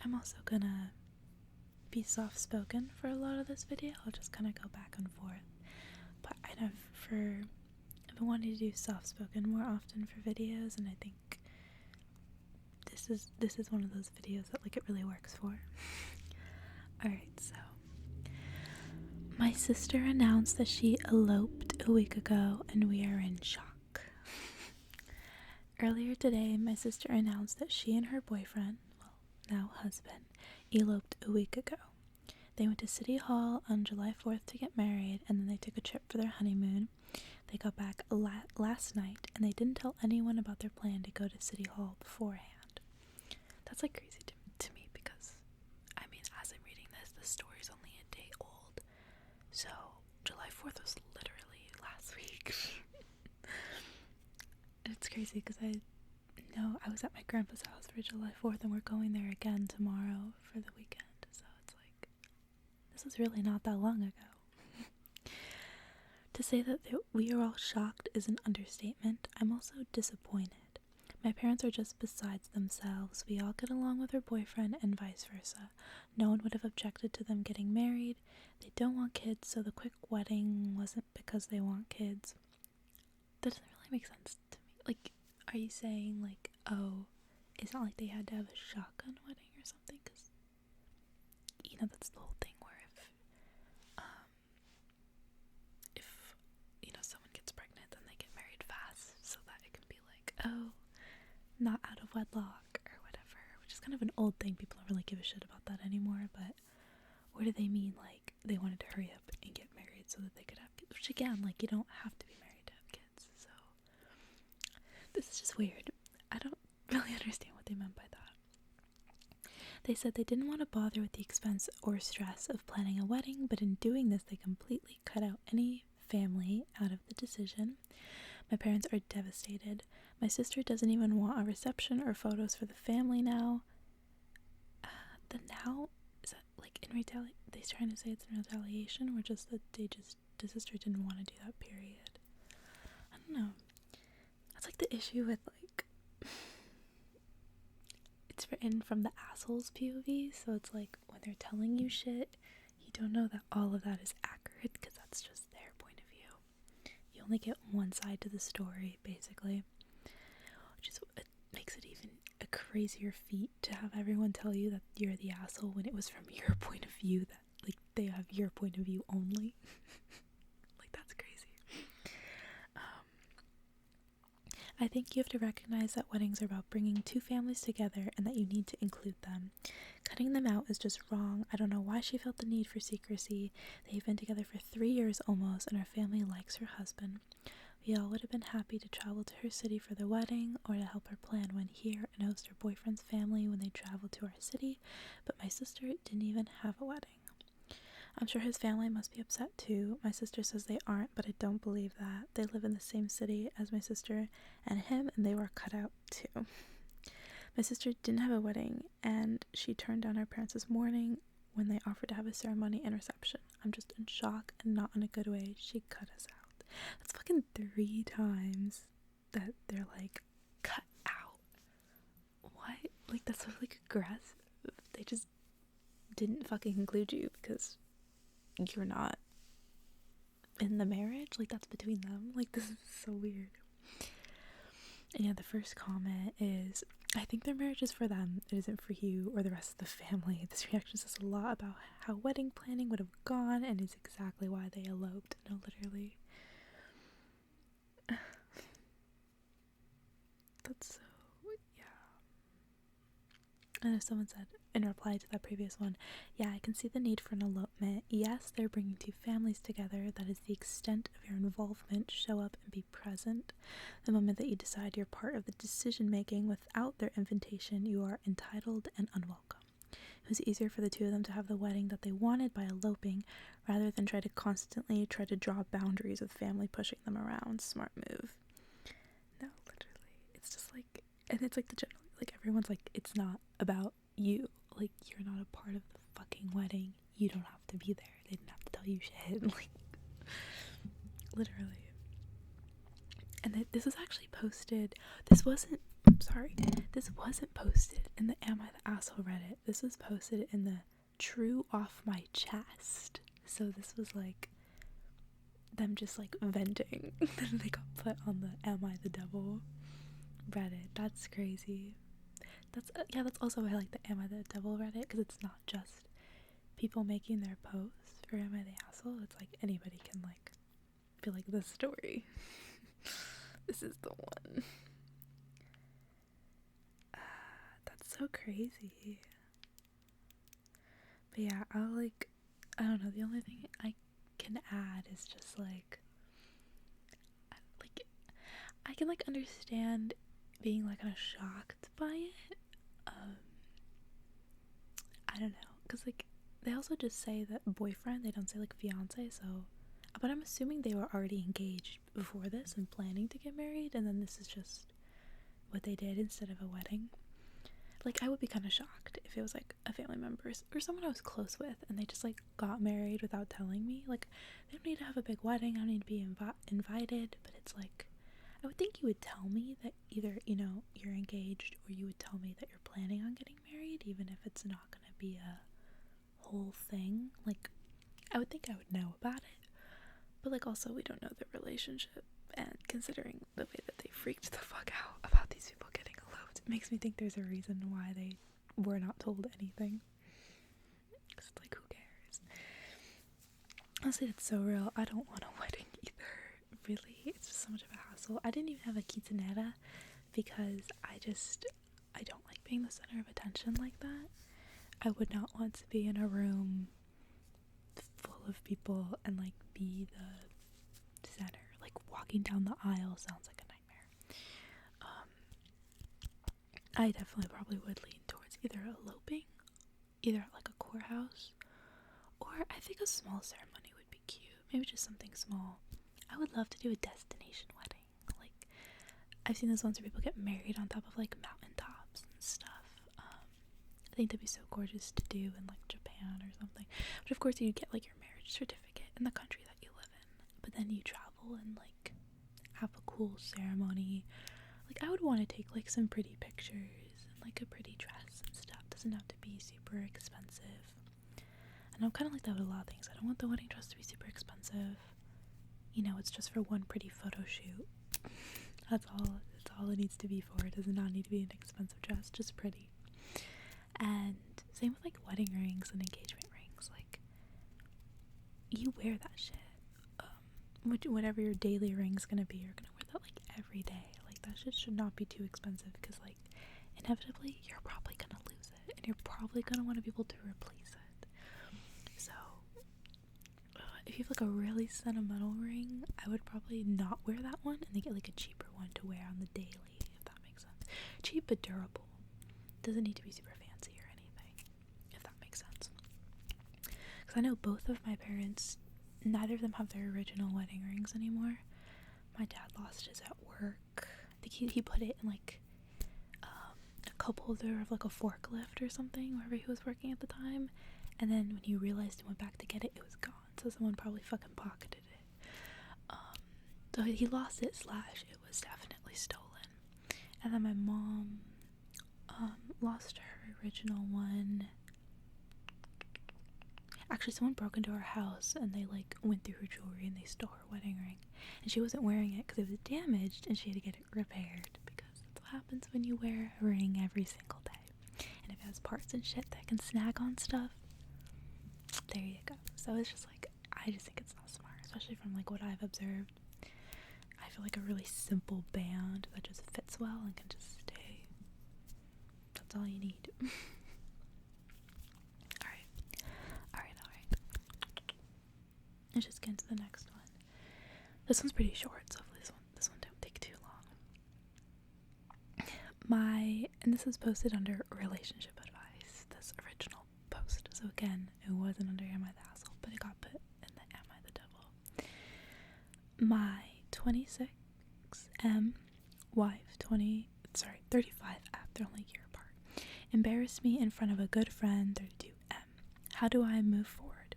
I'm also gonna be soft-spoken for a lot of this video. I'll just kind of go back and forth. But I've been wanting to do soft-spoken more often for videos, and I think this is one of those videos that like it really works for. Alright, so my sister announced that she eloped a week ago, and we are in shock. Earlier today, my sister announced that she and her boyfriend, well, now husband, eloped a week ago. They went to City Hall on July 4th to get married, and then they took a trip for their honeymoon. They got back last night, and they didn't tell anyone about their plan to go to City Hall beforehand. That's like crazy to me because, I mean, as I'm reading this, the story's only a day old. So, July 4th was literally last week. It's crazy because I was at my grandpa's house for July 4th, and we're going there again tomorrow for the weekend. So it's like, this was really not that long ago. To say that we are all shocked is an understatement. I'm also disappointed. My parents are just besides themselves. We all get along with her boyfriend and vice versa. No one would have objected to them getting married. They don't want kids, so the quick wedding wasn't because they want kids. That doesn't really make sense to me. Like, are you saying, like, oh, it's not like they had to have a shotgun wedding or something? Because, you know, that's the whole thing where if someone gets pregnant, then they get married fast so that it can be like, oh, not out of wedlock or whatever, which is kind of an old thing. People don't really give a shit about that anymore, but what do they mean? Like, they wanted to hurry up and get married so that they could have kids, which again, like, you don't have to be married to have kids, so this is just weird. I don't really understand what they meant by that. They said they didn't want to bother with the expense or stress of planning a wedding, but in doing this, they completely cut out any family out of the decision. My parents are devastated. My sister doesn't even want a reception or photos for the family now. Is that like in retaliation? They're trying to say it's in retaliation, or just that the sister didn't want to do that, period. I don't know. That's like the issue with like, it's written from the asshole's POV, so it's like when they're telling you shit, you don't know that all of that is accurate because that's just their point of view. You only get one side to the story, basically, which is what makes it even a crazier feat to have everyone tell you that you're the asshole when it was from your point of view, that like they have your point of view only. Like, that's crazy. I think you have to recognize that weddings are about bringing two families together and that you need to include them. Cutting them out is just wrong. I don't know why she felt the need for secrecy. They've been together for 3 years almost, and her family likes her husband. We all would have been happy to travel to her city for the wedding, or to help her plan one here and host her boyfriend's family when they travel to our city, but my sister didn't even have a wedding. I'm sure his family must be upset too. My sister says they aren't, but I don't believe that. They live in the same city as my sister and him, and they were cut out too. My sister didn't have a wedding, and she turned down her parents this morning when they offered to have a ceremony and reception. I'm just in shock, and not in a good way. She cut us out. That's fucking 3 times that they're like, cut out. What? Like, that's so like aggressive. They just didn't fucking include you because you're not in the marriage. Like, that's between them. Like, this is so weird. And yeah, the first comment is, I think their marriage is for them. It isn't for you or the rest of the family. This reaction says a lot about how wedding planning would have gone and is exactly why they eloped. No, literally. That's so, yeah. And if someone said, in reply to that previous one, yeah, I can see the need for an elopement. Yes, they're bringing 2 families together. That is the extent of your involvement. Show up and be present. The moment that you decide you're part of the decision making without their invitation, you are entitled and unwelcome. It was easier for the 2 of them to have the wedding that they wanted by eloping, rather than try to draw boundaries with family pushing them around. Smart move. No, literally. It's just like, and it's like the general, like, everyone's like, it's not about you. Like, you're not a part of the fucking wedding. You don't have to be there. They didn't have to tell you shit. Like, literally. And this was actually posted. This wasn't sorry, this wasn't posted in the Am I the Asshole Reddit. This was posted in the True Off My Chest. So this was like them just like venting. Then they got put on the Am I the Devil Reddit. That's crazy. That's also why I like the Am I the Devil Reddit, because it's not just people making their posts for Am I the Asshole. It's like anybody can like be like, this story. This is the one. That's so crazy. But yeah, I don't know, the only thing I can add is just like I can like understand being like kind of shocked by it. I don't know, because like they also just say that boyfriend, they don't say like fiance, so, but I'm assuming they were already engaged before this and planning to get married, and then this is just what they did instead of a wedding. Like, I would be kind of shocked if it was like a family member or someone I was close with and they just like got married without telling me. Like, they don't need to have a big wedding, I don't need to be invited, but it's like, I would think you would tell me that either, you know, you're engaged, or you would tell me that you're planning on getting married, even if it's not gonna be a whole thing. Like, I would think I would know about it, but like also we don't know their relationship, and considering the way that they freaked the fuck out about these people getting eloped, it makes me think there's a reason why they were not told anything. It's like, who cares? Honestly, it's so real. I don't want a wedding either. Really, it's just so much of a hassle. I didn't even have a quinceanera because I don't like being the center of attention like that. I would not want to be in a room full of people and like be the center. Like, walking down the aisle sounds like a nightmare. I definitely probably would lean towards either eloping, either at like a courthouse, or I think a small ceremony would be cute. Maybe just something small. I would love to do a destination wedding. Like, I've seen those ones where people get married on top of like mountaintops and stuff. I think that'd be so gorgeous to do in like Japan or something. But of course, you get like your marriage certificate in the country that you live in. But then you travel and like have a cool ceremony. Like, I would want to take like some pretty pictures and like a pretty dress and stuff. Doesn't have to be super expensive. And I'm kind of like that with a lot of things. I don't want the wedding dress to be super expensive. You know, it's just for one pretty photo shoot. That's all it needs to be for. It does not need to be an expensive dress, just pretty. And same with like wedding rings and engagement rings. Like, you wear that shit. Whatever your daily ring's gonna be, you're gonna wear that like every day. Like, that shit should not be too expensive, because like inevitably you're probably gonna lose it, and you're probably gonna want to be able to replace it. So if you have like a really sentimental ring, I would probably not wear that one and then get like a cheaper one to wear on the daily, if that makes sense. Cheap but durable. Doesn't need to be super fancy or anything, if that makes sense. Because I know both of my parents, neither of them have their original wedding rings anymore. My dad lost his at work. I think he put it in like a cup holder of like a forklift or something, wherever he was working at the time. And then when he realized and went back to get it, it was gone. So someone probably fucking pocketed it. So he lost it / it was definitely stolen. And then my mom lost her original one. Actually, someone broke into our house and they like went through her jewelry and they stole her wedding ring. And she wasn't wearing it because it was damaged, and she had to get it repaired, because that's what happens when you wear a ring every single day. And if it has parts and shit that can snag on stuff, there you go. So it's just like, I just think it's not smart, especially from like what I've observed. I feel like a really simple band that just fits well and can just stay. That's all you need. Alright. Let's just get into the next one. This one's pretty short, so hopefully this one don't take too long. And this was posted under relationship advice, this original post. So again, it wasn't under Am I the Asshole, but it got put in the Am I the Devil. My 26M wife, 35F, they're only a year apart, embarrassed me in front of a good friend, 32M. How do I move forward?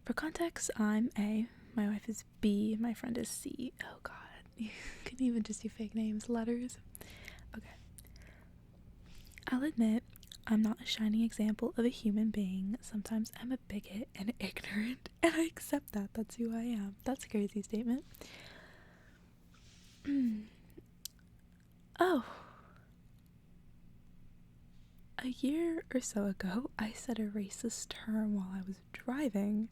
For context, I'm A, my wife is B, my friend is C. Oh god, you can even just do fake names, letters. Okay, I'll admit, I'm not a shining example of a human being. Sometimes I'm a bigot and ignorant, and I accept that. That's who I am. That's a crazy statement. Oh. A year or so ago, I said a racist term while I was driving,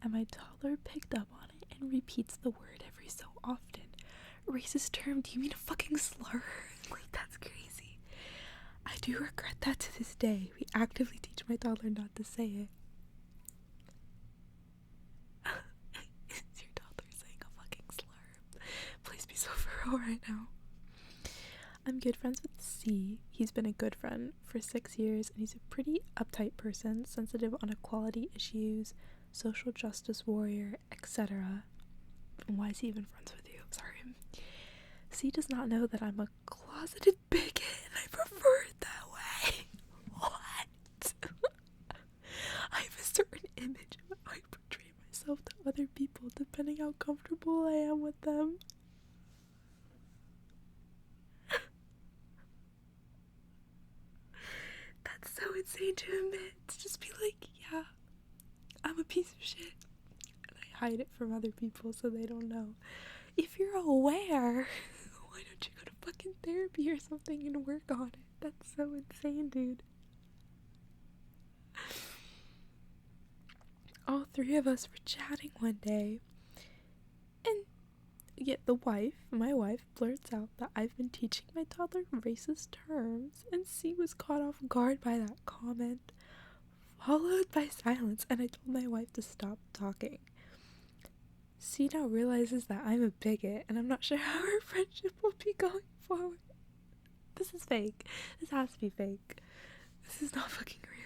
and my toddler picked up on it and repeats the word every so often. Racist term? Do you mean a fucking slur? Like, that's crazy. I do regret that to this day. We actively teach my toddler not to say it. Is your toddler saying a fucking slur? Please be so for real right now. I'm good friends with C. He's been a good friend for 6 years, and he's a pretty uptight person, sensitive on equality issues, social justice warrior, etc. Why is he even friends with you? Sorry. C does not know that I'm a closeted bigot, and I prefer it that way. What? I have a certain image of how I portray myself to other people, depending how comfortable I am with them. That's so insane to admit. To just be like, yeah, I'm a piece of shit. And I hide it from other people so they don't know. If you're aware, why don't you go to fucking therapy or something and work on it? That's so insane, dude. All three of us were chatting one day, and yet my wife, blurts out that I've been teaching my toddler racist terms, and C was caught off guard by that comment, followed by silence, and I told my wife to stop talking. C now realizes that I'm a bigot, and I'm not sure how our friendship will be going forward. This is fake. This has to be fake. This is not fucking real.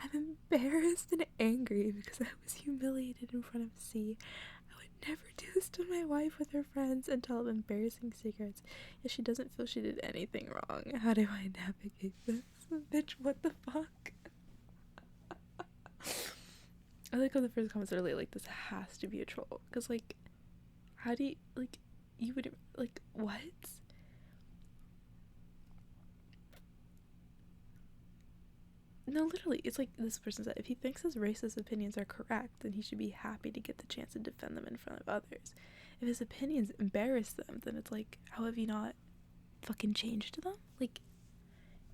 I'm embarrassed and angry because I was humiliated in front of C. I would never do this to my wife with her friends and tell embarrassing secrets if she doesn't feel she did anything wrong. How do I navigate this? Bitch, what the fuck? I like how the first comments are like, this has to be a troll. Because, like, how do you, like, you would, like, what? No, literally, it's like this person said, if he thinks his racist opinions are correct, then he should be happy to get the chance to defend them in front of others. If his opinions embarrass them, then it's like, how have you not fucking changed them? Like,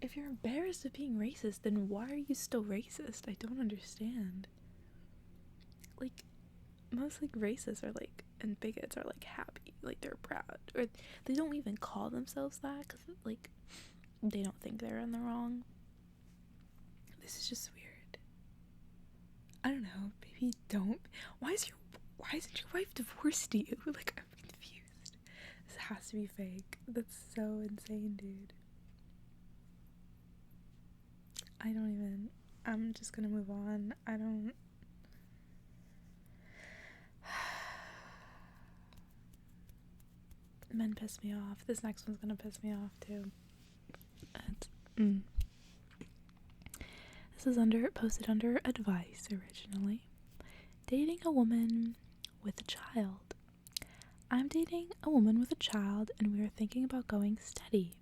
if you're embarrassed of being racist, then why are you still racist? I don't understand. Like, most, like, racists are, like, and bigots are, like, happy. Like, they're proud. Or they don't even call themselves that, because, like, they don't think they're in the wrong. This is just weird. I don't know. Maybe don't. Why isn't your wife divorced you? Like, I'm confused. This has to be fake. That's so insane, dude. I'm just gonna move on. Men piss me off. This next one's gonna piss me off too. This is posted under advice originally. Dating a woman with a child. I'm dating a woman with a child, and we are thinking about going steady.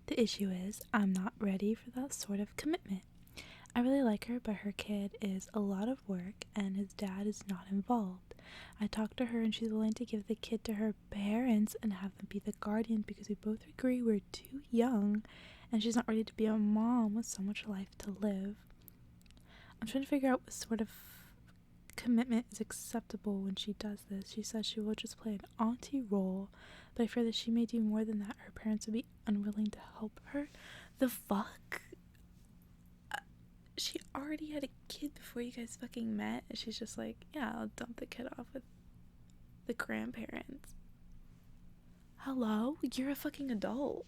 The issue is, I'm not ready for that sort of commitment. I really like her, but her kid is a lot of work, and his dad is not involved. I talked to her, and she's willing to give the kid to her parents and have them be the guardian because we both agree we're too young, and she's not ready to be a mom with so much life to live. I'm trying to figure out what sort of commitment is acceptable when she does this. She says she will just play an auntie role, but I fear that she may do more than that. Her parents would be unwilling to help her. The fuck? She already had a kid before you guys fucking met, and she's just like, yeah, I'll dump the kid off with the grandparents. Hello? You're a fucking adult.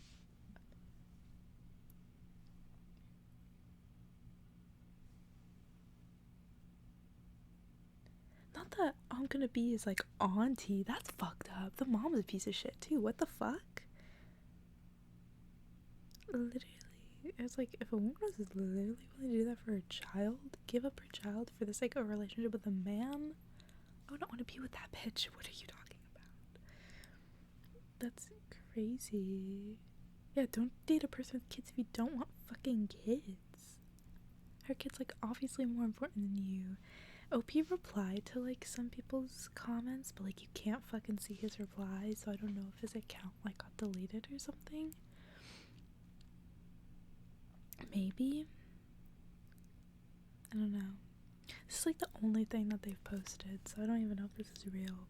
Not that I'm gonna be his, like, auntie. That's fucked up. The mom's a piece of shit, too. What the fuck? Literally. It's like, if a woman was literally willing to do that for her child, give up her child for the sake of a relationship with a man, I would not want to be with that bitch. What are you talking about? That's crazy. Yeah, don't date a person with kids if you don't want fucking kids. Her kid's like obviously more important than you. OP replied to like some people's comments, but like you can't fucking see his replies, so I don't know if his account like got deleted or something. Maybe. I don't know. This is like the only thing that they've posted, so I don't even know if this is real,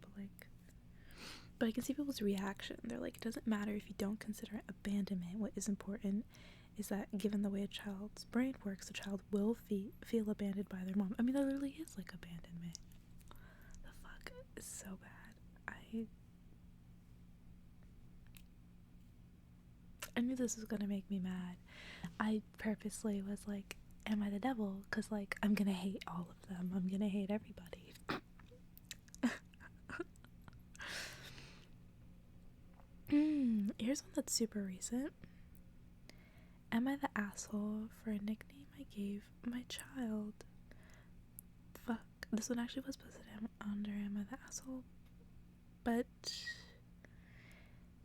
but I can see people's reaction. They're like, it doesn't matter if you don't consider it abandonment. What is important is that given the way a child's brain works, the child will feel abandoned by their mom. I mean, that literally is like abandonment. The fuck is so bad. I knew this was gonna make me mad. I purposely was like, am I the devil? Because like I'm gonna hate all of them. I'm gonna hate everybody. Here's one that's super recent. Am I the asshole for a nickname I gave my child? Fuck. This one actually was posted under Am I the asshole? But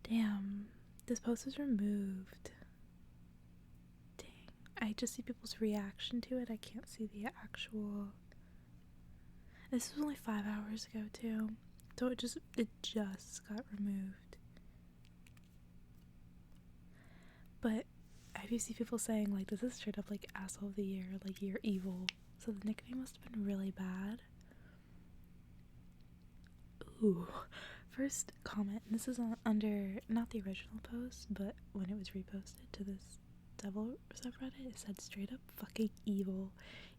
damn, this post was removed. Dang. I just see people's reaction to it. I can't see the actual. This was only 5 hours ago too. So it just got removed. But I see people saying like this is straight up like asshole of the year, like you're evil. So the nickname must have been really bad. Ooh. First comment, and this is under not the original post, but when it was reposted to this devil subreddit, it said straight up fucking evil.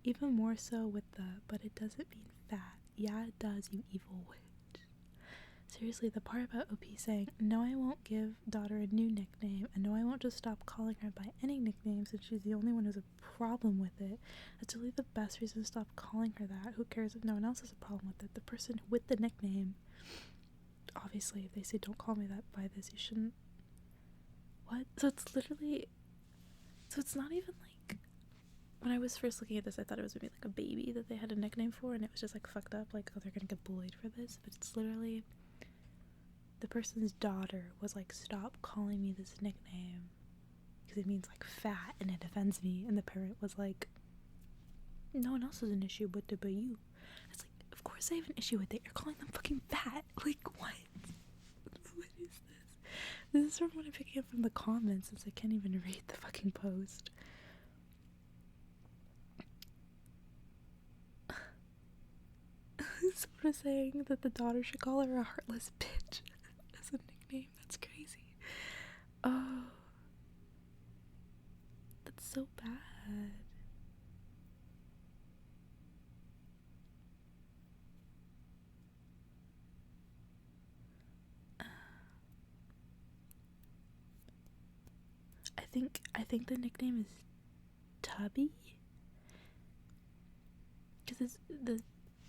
Even more so with the but it doesn't mean fat. Yeah, it does, you evil witch. Seriously, the part about OP saying, no, I won't give daughter a new nickname, and no, I won't just stop calling her by any nickname since she's the only one who has a problem with it. That's really the best reason to stop calling her that. Who cares if no one else has a problem with it? The person with the nickname, obviously, if they say, don't call me that by this, you shouldn't. What? So it's literally. So it's not even like. When I was first looking at this, I thought it was maybe like a baby that they had a nickname for, and it was just like fucked up, like, oh, they're gonna get bullied for this, but it's literally. The person's daughter was like, stop calling me this nickname because it means like fat and it offends me. And the parent was like, no one else has an issue with it but you. It's like, of course I have an issue with it. You're calling them fucking fat. Like, what? What is this? This is from what I'm picking up from the comments since I can't even read the fucking post. Someone was saying that the daughter should call her a heartless bitch as a nickname. That's crazy. Oh, that's so bad. I think the nickname is Tubby. Because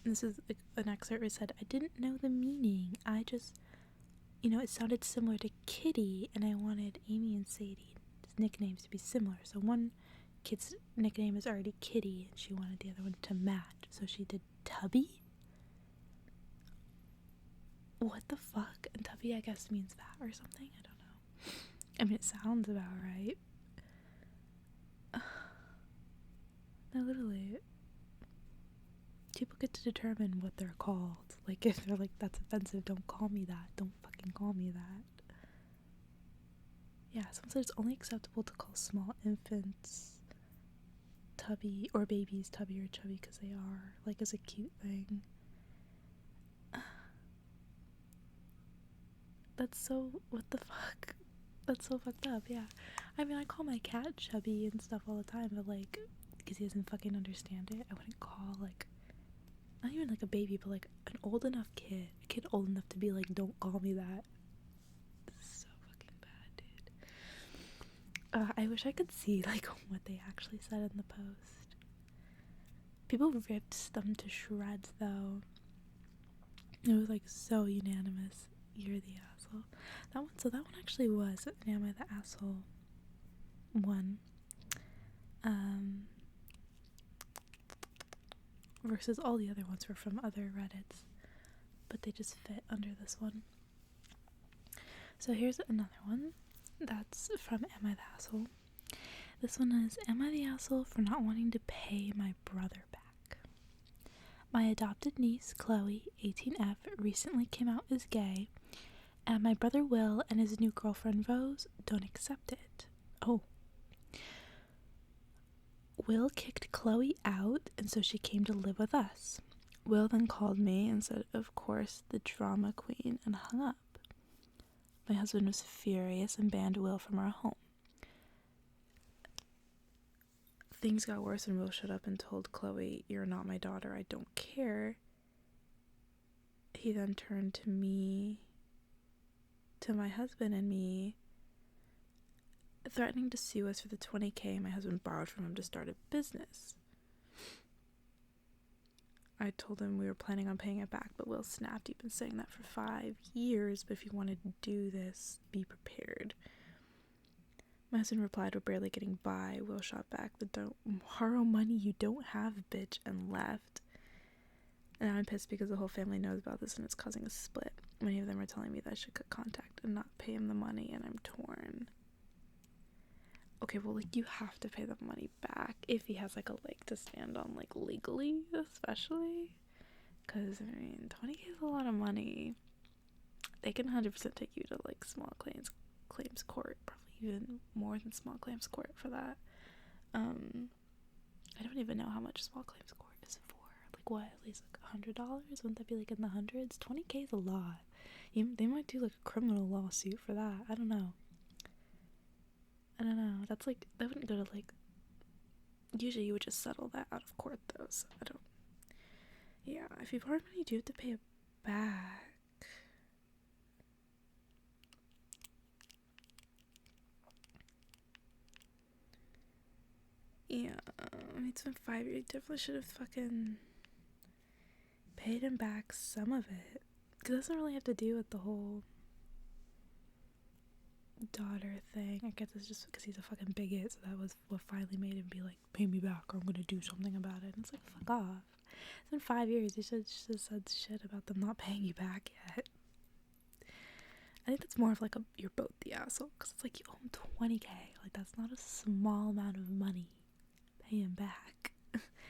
this is like an excerpt where it said, I didn't know the meaning. I just, it sounded similar to Kitty, and I wanted Amy and Sadie's nicknames to be similar. So one kid's nickname is already Kitty, and she wanted the other one to match. So she did Tubby? What the fuck? And Tubby, I guess, means fat or something? I don't know. I mean, it sounds about right. No, literally. People get to determine what they're called. Like, if they're like, that's offensive, don't call me that. Don't fucking call me that. Yeah, someone said it's only acceptable to call small infants Tubby, or babies Tubby or Chubby because they are, like, as a cute thing. That's so, what the fuck? That's so fucked up, yeah. I mean, I call my cat Chubby and stuff all the time, but, like, because he doesn't fucking understand it, I wouldn't call, like, not even like a baby, but like an old enough kid, a kid old enough to be like, don't call me that. This is so fucking bad, dude. I wish I could see like what they actually said in the post. People ripped them to shreds though. It was like so unanimous. You're the asshole. That one actually was an Am I the Asshole one. Versus all the other ones were from other Reddits, but they just fit under this one. So here's another one. That's from Am I the Asshole? This one is, am I the asshole for not wanting to pay my brother back? My adopted niece, Chloe, 18F, recently came out as gay, and my brother Will and his new girlfriend Rose don't accept it. Oh. Will kicked Chloe out, and so she came to live with us. Will then called me and said, of course, the drama queen, and hung up. My husband was furious and banned Will from our home. Things got worse when Will showed up and told Chloe, you're not my daughter, I don't care. He then turned to me, to my husband and me, threatening to sue us for the $20,000 my husband borrowed from him to start a business. I told him we were planning on paying it back, but Will snapped. You've been saying that for 5 years, but if you want to do this, be prepared. My husband replied, we're barely getting by. Will shot back, but don't borrow money you don't have, bitch, and left. And now I'm pissed because the whole family knows about this and it's causing a split. Many of them are telling me that I should cut contact and not pay him the money, and I'm torn. Okay, well, like, you have to pay the money back if he has, like, a leg to stand on, like, legally, especially. Because, I mean, $20,000 is a lot of money. They can 100% take you to, like, small claims court, probably even more than small claims court for that. I don't even know how much small claims court is for. Like, what, at least like $100? Wouldn't that be like in the hundreds? $20,000 is a lot. They might do like a criminal lawsuit for that. I don't know. That's like, that wouldn't go to like, usually you would just settle that out of court though, so I don't. Yeah, if you borrow money, you do have to pay it back. Yeah, I mean, it's been 5 years. You definitely should have fucking paid him back some of it. Because it doesn't really have to do with the whole daughter thing. I guess it's just because he's a fucking bigot, so that was what finally made him be like, pay me back or I'm gonna do something about it. And it's like, fuck off. It's been 5 years. You should just have said shit about them not paying you back yet. I think that's more of like you're both the asshole, because it's like you owe him $20,000. Like, that's not a small amount of money. Pay him back.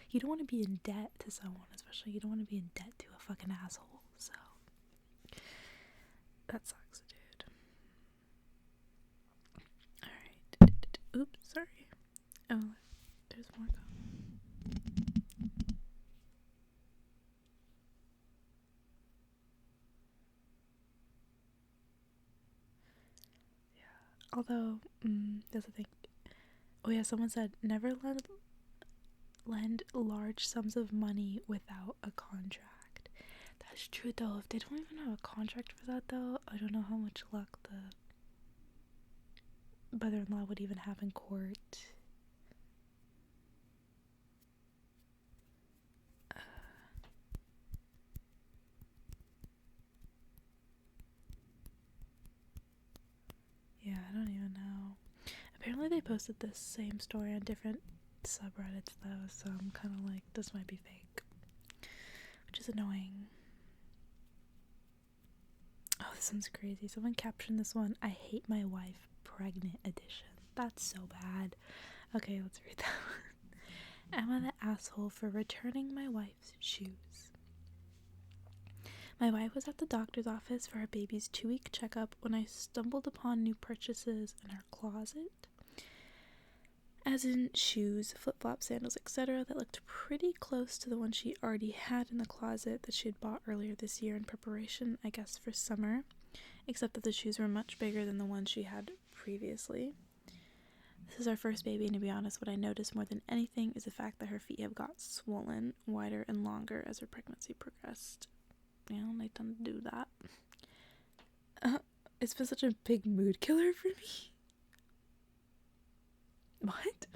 You don't want to be in debt to someone, especially you don't want to be in debt to a fucking asshole. So that sucks, dude. Alright. Oops, sorry. Oh, there's more coming. Yeah. Although, there's a thing. Oh yeah, someone said never lend large sums of money without a contract. That's true though. If they don't even have a contract for that though, I don't know how much luck the brother-in-law would even have in court. Yeah, I don't even know. Apparently they posted this same story on different subreddits though, so I'm kind of like, this might be fake, which is annoying. Oh, this one's crazy. Someone captioned this one, I hate my wife, pregnant edition. That's so bad. Okay, let's read that one. Am I the asshole for returning my wife's shoes? My wife was at the doctor's office for her baby's 2-week checkup when I stumbled upon new purchases in her closet. As in shoes, flip-flops, sandals, etc. that looked pretty close to the one she already had in the closet that she had bought earlier this year in preparation, I guess, for summer, except that the shoes were much bigger than the ones she had previously. This is our first baby, and to be honest, what I noticed more than anything is the fact that her feet have got swollen, wider, and longer as her pregnancy progressed. You know, they tend to do that. It's been such a big mood killer for me. What?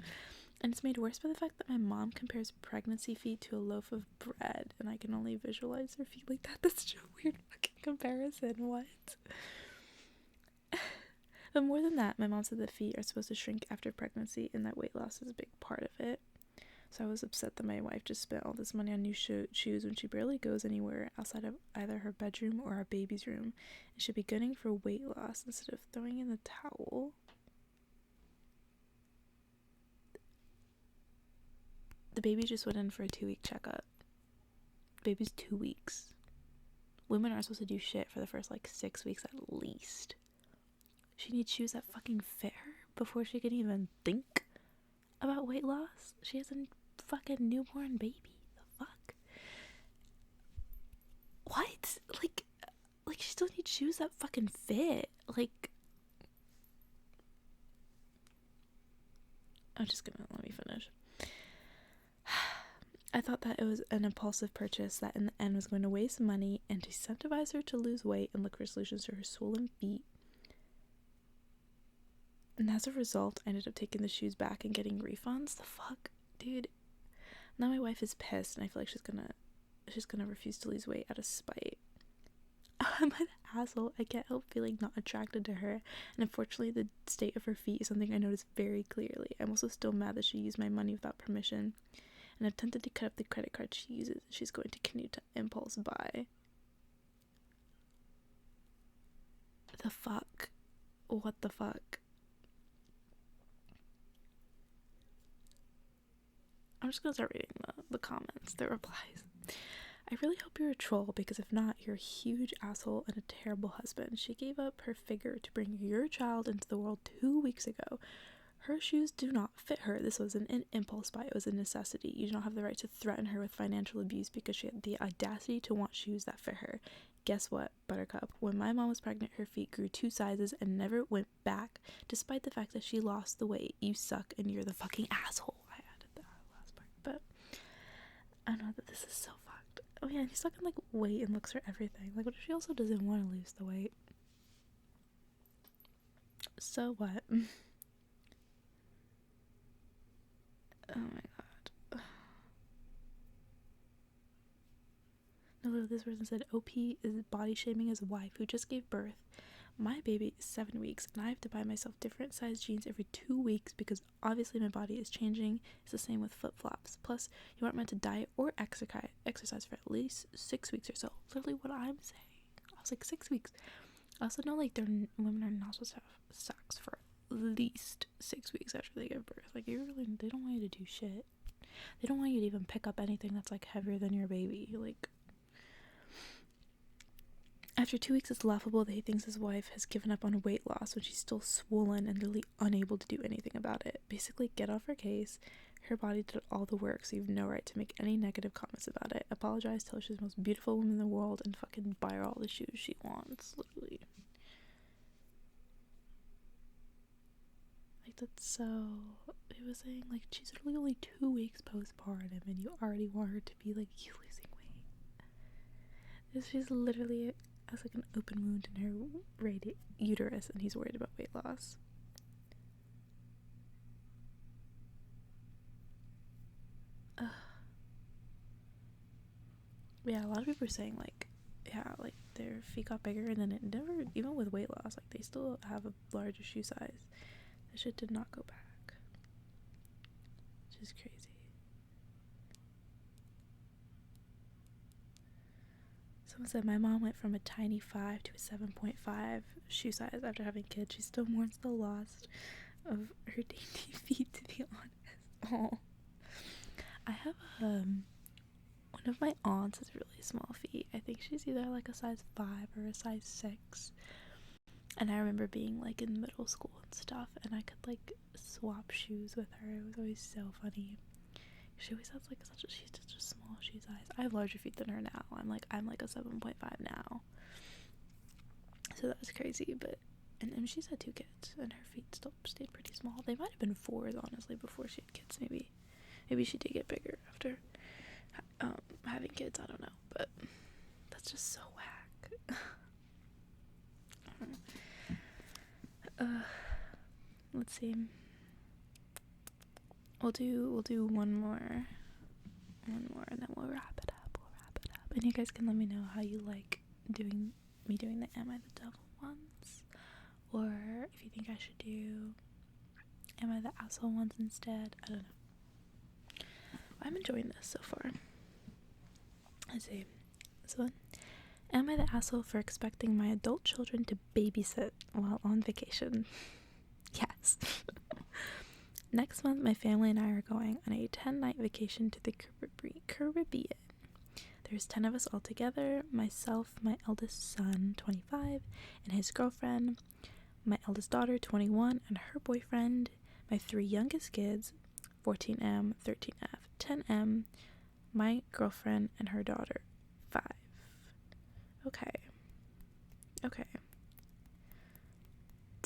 And it's made worse by the fact that my mom compares pregnancy feet to a loaf of bread, and I can only visualize her feet like that. That's such a weird fucking comparison. What? But more than that, my mom said that feet are supposed to shrink after pregnancy and that weight loss is a big part of it. So I was upset that my wife just spent all this money on new shoes when she barely goes anywhere outside of either her bedroom or our baby's room, and should be gunning for weight loss instead of throwing in the towel. The baby just went in for a 2-week checkup. Baby's 2 weeks. Women aren't supposed to do shit for the first like 6 weeks at least. She needs shoes that fucking fit her before she can even think about weight loss. She has a fucking newborn baby. The fuck? What? Like she still needs shoes that fucking fit. Like, I'm just gonna let me finish. I thought that it was an impulsive purchase that in the end was going to waste money and incentivize her to lose weight and look for solutions to her swollen feet. And as a result, I ended up taking the shoes back and getting refunds. The fuck? Dude. Now my wife is pissed and I feel like she's gonna refuse to lose weight out of spite. I'm an asshole. I can't help feeling not attracted to her, and unfortunately the state of her feet is something I notice very clearly. I'm also still mad that she used my money without permission, and I've tempted to cut up the credit card she uses. She's going to continue to impulse buy. The fuck? What the fuck? I'm just gonna start reading the comments, the replies. I really hope you're a troll, because if not, you're a huge asshole and a terrible husband. She gave up her figure to bring your child into the world 2 weeks ago. Her shoes do not fit her. This was an impulse buy. It was a necessity. You do not have the right to threaten her with financial abuse because she had the audacity to want shoes that fit her. Guess what, Buttercup? When my mom was pregnant, her feet grew 2 sizes and never went back, despite the fact that she lost the weight. You suck and you're the fucking asshole. I added that last part, but I know that this is so fucked. Oh yeah, he's talking like weight and looks for everything. Like, what if she also doesn't want to lose the weight? So what? Oh my god. No, this person said OP is body shaming his wife who just gave birth. My baby is 7 weeks and I have to buy myself different size jeans every 2 weeks because obviously my body is changing. It's the same with flip-flops. Plus, you aren't meant to diet or exercise for at least 6 weeks or so. Literally what I'm saying. I was like 6 weeks. I also know like women are not supposed to have sex for at least 6 weeks after they give birth. Like, they don't want you to do shit. They don't want you to even pick up anything that's like heavier than your baby. Like, after 2 weeks, it's laughable that he thinks his wife has given up on weight loss when she's still swollen and literally unable to do anything about it. Basically, get off her case. Her body did all the work, so you have no right to make any negative comments about it. Apologize, tell her she's the most beautiful woman in the world, and fucking buy her all the shoes she wants, literally. Like, that's so... He was saying, like, she's literally only 2 weeks postpartum, and you already want her to be, like, you losing weight. She's literally... has like an open wound in her uterus, and he's worried about weight loss. Yeah, a lot of people are saying like, yeah, like their feet got bigger, and then it never, even with weight loss, like they still have a larger shoe size. That shit did not go back, which is crazy. Someone said my mom went from a tiny 5 to a 7.5 shoe size after having kids. She still mourns the loss of her dainty feet, to be honest. Oh, I have one of my aunts has really small feet. I think she's either like a size 5 or a size 6. And I remember being like in middle school and stuff, and I could like swap shoes with her. It was always so funny. She always has like she's such a small shoe size. I have larger feet than her now. I'm like a 7.5 now. So that was crazy, but and she's had 2 kids, and her feet still stayed pretty small. They might have been 4s, honestly, before she had kids. Maybe she did get bigger after having kids. I don't know, but that's just so whack. Let's see. We'll do one more, and then we'll wrap it up. And you guys can let me know how you like doing the Am I the Devil ones, or if you think I should do Am I the Asshole ones instead. I don't know. I'm enjoying this so far. Let's see. This one. Am I the asshole for expecting my adult children to babysit while on vacation? Yes. Next month, my family and I are going on a 10-night vacation to the Caribbean. There's 10 of us all together, myself, my eldest son, 25, and his girlfriend, my eldest daughter, 21, and her boyfriend, my 3 youngest kids, 14M, 13F, 10M, my girlfriend, and her daughter, 5. Okay.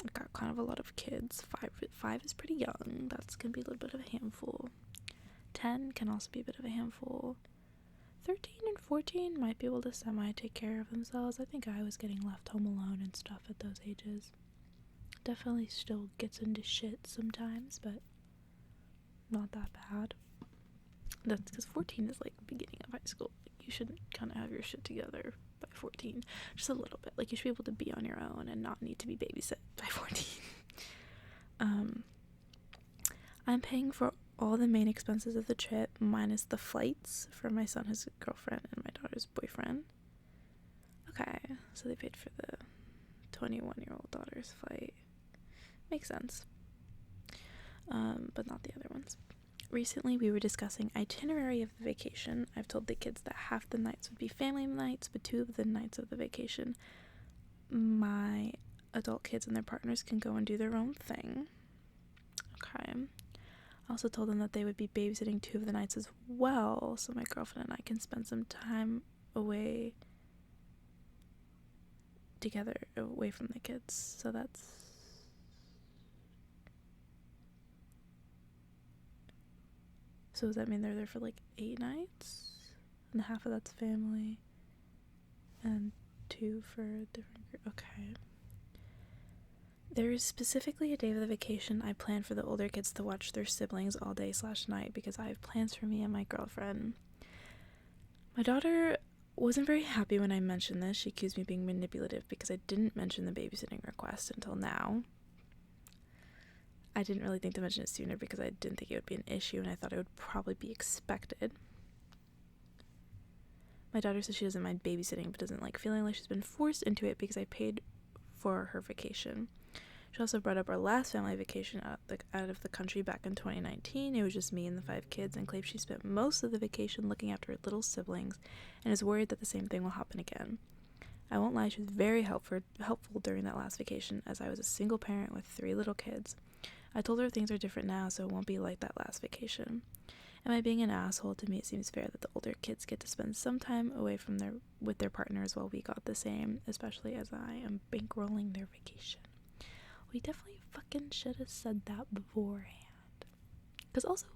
I've got kind of a lot of kids. 5 is pretty young. That's going to be a little bit of a handful. 10 can also be a bit of a handful. 13 and 14 might be able to take care of themselves. I think I was getting left home alone and stuff at those ages. Definitely still gets into shit sometimes, but not that bad. That's because 14 is like the beginning of high school. Like, you should kind of have your shit together by 14. Just a little bit. Like, you should be able to be on your own and not need to be babysit by 14. I'm paying for all the main expenses of the trip, minus the flights for my son, his girlfriend, and my daughter's boyfriend. Okay, so they paid for the 21-year-old daughter's flight. Makes sense. But not the other ones. Recently, we were discussing itinerary of the vacation. I've told the kids that half the nights would be family nights, but 2 of the nights of the vacation, my adult kids and their partners can go and do their own thing. Okay. I also told them that they would be babysitting 2 of the nights as well, so my girlfriend and I can spend some time away together, away from the kids. So does that mean they're there for like 8 nights? And half of that's family, and 2 for a different group? Okay. There is specifically a day of the vacation I plan for the older kids to watch their siblings all day/night because I have plans for me and my girlfriend. My daughter wasn't very happy when I mentioned this. She accused me of being manipulative because I didn't mention the babysitting request until now. I didn't really think to mention it sooner because I didn't think it would be an issue and I thought it would probably be expected. My daughter says she doesn't mind babysitting but doesn't like feeling like she's been forced into it because I paid for her vacation. She also brought up our last family vacation out of the country back in 2019. It was just me and the 5 kids, and claims she spent most of the vacation looking after her little siblings and is worried that the same thing will happen again. I won't lie, she was very helpful during that last vacation, as I was a single parent with 3 little kids. I told her things are different now, so it won't be like that last vacation. Am I being an asshole? To me, it seems fair that the older kids get to spend some time away from with their partners while we got the same, especially as I am bankrolling their vacation. We definitely fucking should have said that beforehand. Because also,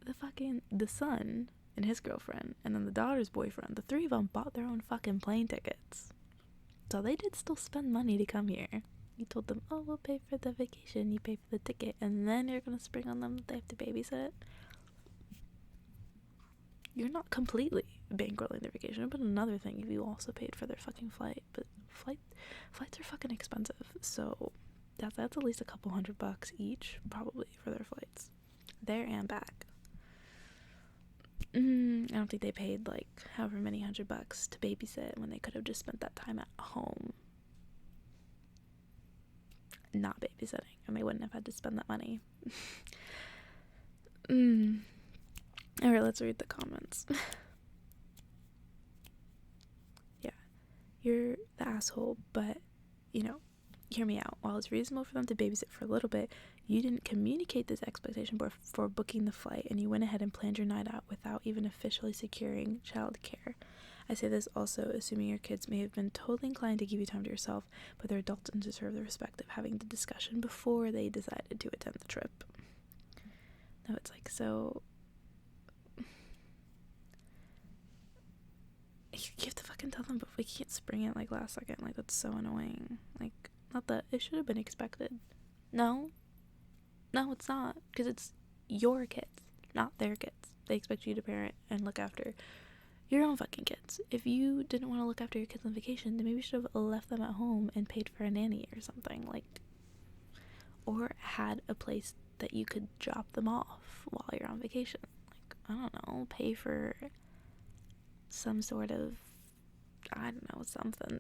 the son and his girlfriend, and then the daughter's boyfriend, the 3 of them bought their own fucking plane tickets. So they did still spend money to come here. You told them, oh, we'll pay for the vacation, you pay for the ticket, and then you're gonna spring on them that they have to babysit. You're not completely bankrolling their vacation. It would have been another thing if you also paid for their fucking flight, but flights are fucking expensive, so that's at least a couple $100 each, probably, for their flights, there and back. I don't think they paid like however many $100 to babysit when they could have just spent that time at home not babysitting, and they wouldn't have had to spend that money. Alright, let's read the comments. Yeah, you're the asshole, but, hear me out. While it's reasonable for them to babysit for a little bit, you didn't communicate this expectation before booking the flight, and you went ahead and planned your night out without even officially securing childcare. I say this also assuming your kids may have been totally inclined to give you time to yourself, but they're adults and deserve the respect of having the discussion before they decided to attend the trip. No, it's like, so you have to fucking tell them, but we can't spring it like last second. Like, that's so annoying. Like, not that it should have been expected. No, it's not, because it's your kids, not their kids. They expect you to parent and look after your own fucking kids. If you didn't want to look after your kids on vacation, then maybe you should have left them at home and paid for a nanny or something, like, or had a place that you could drop them off while you're on vacation. Like, I don't know, pay for some sort of, I don't know, something.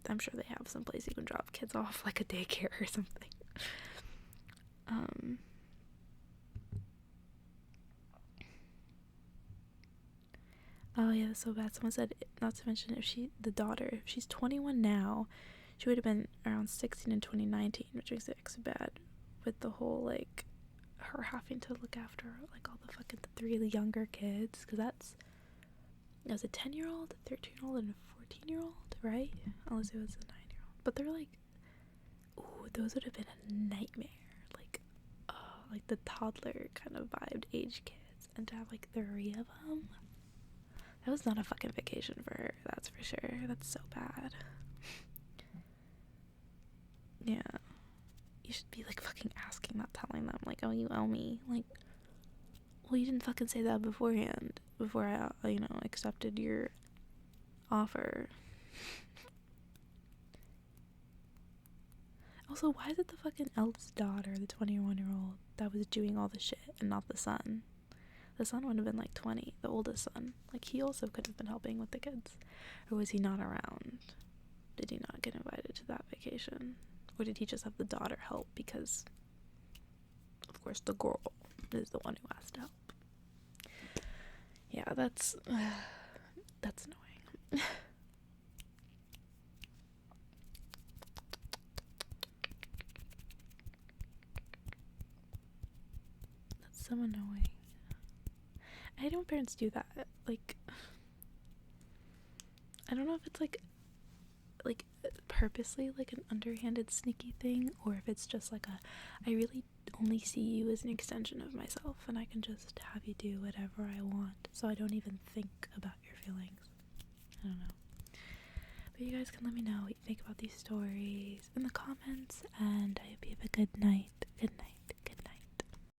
I'm sure they have some place you can drop kids off, like a daycare or something. yeah, that's so bad. Someone said, not to mention, the daughter, if she's 21 now, she would have been around 16 in 2019, which makes it extra bad with the whole, like, her having to look after, like, all the fucking three of the younger kids, because it was a 10-year-old, a 13-year-old, and a 14-year-old, right? Unless it was a 9-year-old. But they're like, ooh, those would have been a nightmare. Like, oh, like the toddler kind of vibed age kids. And to have, like, 3 of them, that was not a fucking vacation for her, that's for sure. That's so bad. Yeah. You should be, like, fucking asking, not telling them, like, oh, you owe me. Like, well, you didn't fucking say that beforehand, before I, accepted your offer. Also, why is it the fucking eldest daughter, the 21-year-old, that was doing all the shit and not the son? The son would have been like 20, the oldest son. Like, he also could have been helping with the kids. Or was he not around? Did he not get invited to that vacation? Or did he just have the daughter help because, of course, the girl is the one who asked to help? Yeah, that's annoying. That's so annoying. I hate when parents do that. Like, I don't know if it's like purposely like an underhanded sneaky thing, or if it's just like I really only see you as an extension of myself and I can just have you do whatever I want, so I don't even think about your feelings. I don't know. But you guys can let me know what you think about these stories in the comments, and I hope you have a good night. Good night. Good